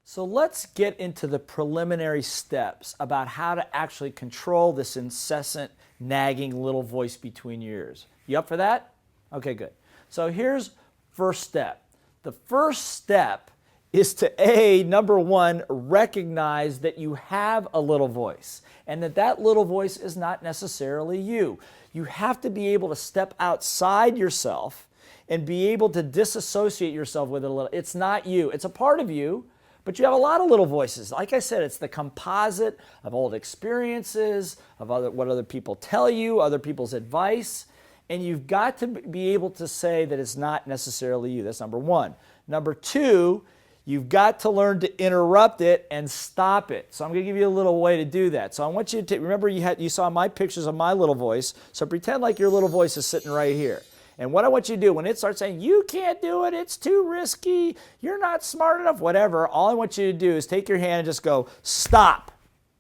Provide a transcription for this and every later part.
So let's get into the preliminary steps about how to actually control this incessant nagging little voice between your ears. You up for that? Okay, good. So here's first step. The first step is to number one, recognize that you have a little voice and that little voice is not necessarily you. You have to be able to step outside yourself and be able to disassociate yourself with it a little. It's not you. It's a part of you. But you have a lot of little voices. Like I said, it's the composite of old experiences, of what other people tell you, other people's advice. And you've got to be able to say that it's not necessarily you. That's number one. Number two, you've got to learn to interrupt it and stop it. So I'm going to give you a little way to do that. So I want you to remember you saw my pictures of my little voice. So pretend like your little voice is sitting right here. And what I want you to do, when it starts saying, you can't do it, it's too risky, you're not smart enough, whatever, all I want you to do is take your hand and just go, stop.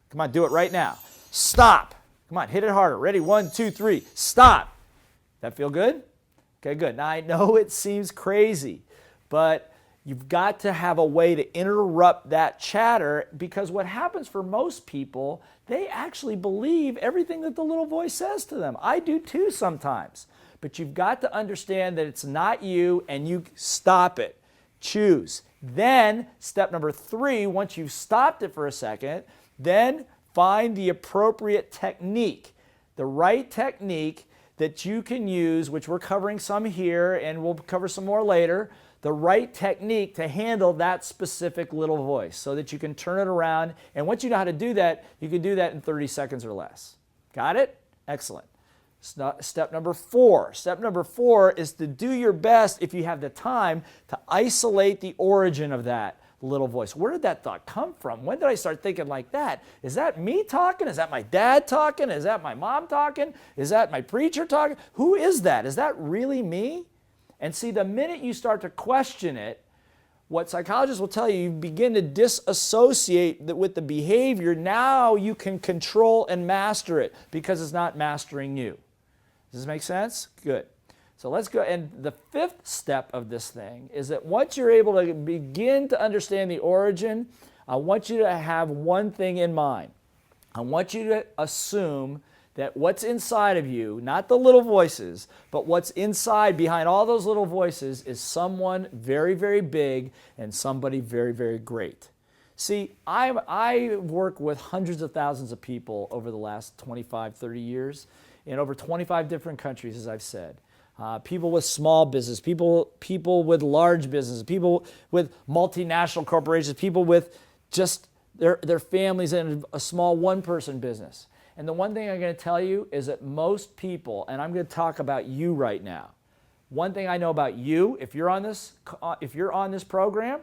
Come on, do it right now. Stop. Come on, hit it harder. Ready? 1, 2, 3. Stop. That feel good? Okay, good. Now, I know it seems crazy, but you've got to have a way to interrupt that chatter, because what happens for most people, they actually believe everything that the little voice says to them. I do too sometimes. But you've got to understand that it's not you, and you stop it. Choose. Then, step number 3, once you've stopped it for a second, then find the appropriate technique, the right technique that you can use, which we're covering some here, and we'll cover some more later, the right technique to handle that specific little voice so that you can turn it around. And once you know how to do that, you can do that in 30 seconds or less. Got it? Excellent. Step number 4. Step number 4 is to do your best, if you have the time, to isolate the origin of that little voice. Where did that thought come from? When did I start thinking like that? Is that me talking? Is that my dad talking? Is that my mom talking? Is that my preacher talking? Who is that? Is that really me? And see, the minute you start to question it, what psychologists will tell you, you begin to disassociate with the behavior. Now you can control and master it because it's not mastering you. Does this make sense? Good. So let's go. And the 5th step of this thing is that once you're able to begin to understand the origin, I want you to have one thing in mind. I want you to assume that what's inside of you, not the little voices, but what's inside behind all those little voices is someone very, very big and somebody very, very great. See, I work with hundreds of thousands of people over the last 25, 30 years in over 25 different countries, as I've said. People with small business, people with large business, people with multinational corporations, people with just their families and a small one-person business. And the one thing I'm going to tell you is that most people, and I'm going to talk about you right now. One thing I know about you, if you're on this program,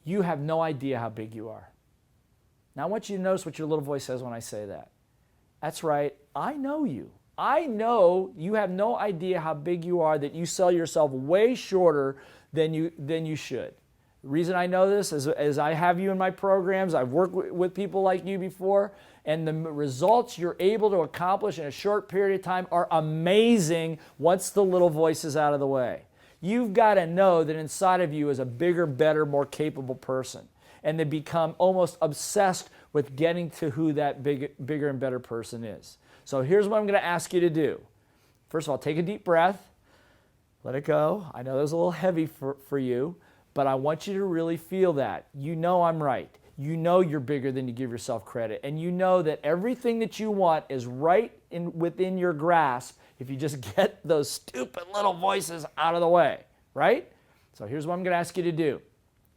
you have no idea how big you are. Now I want you to notice what your little voice says when I say that. That's right, I know you. I know you have no idea how big you are, that you sell yourself way shorter than you should. The reason I know this is I have you in my programs. I've worked with people like you before, and the results you're able to accomplish in a short period of time are amazing once the little voice is out of the way. You've got to know that inside of you is a bigger, better, more capable person, and to become almost obsessed with getting to who that bigger and better person is. So here's what I'm going to ask you to do. First of all, take a deep breath. Let it go. I know that was a little heavy for you, but I want you to really feel that. You know I'm right. You know you're bigger than you give yourself credit. And you know that everything that you want is right within your grasp if you just get those stupid little voices out of the way, right? So here's what I'm going to ask you to do.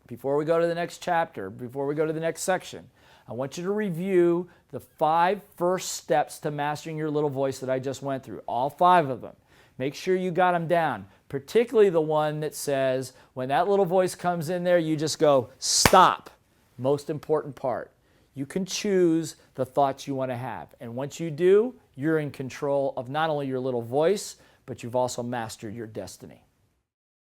Before we go to the next chapter, before we go to the next section, I want you to review the 5 first steps to mastering your little voice that I just went through, all 5 of them. Make sure you got them down, particularly the one that says when that little voice comes in there, you just go, stop. Most important part. You can choose the thoughts you want to have. And once you do, you're in control of not only your little voice, but you've also mastered your destiny.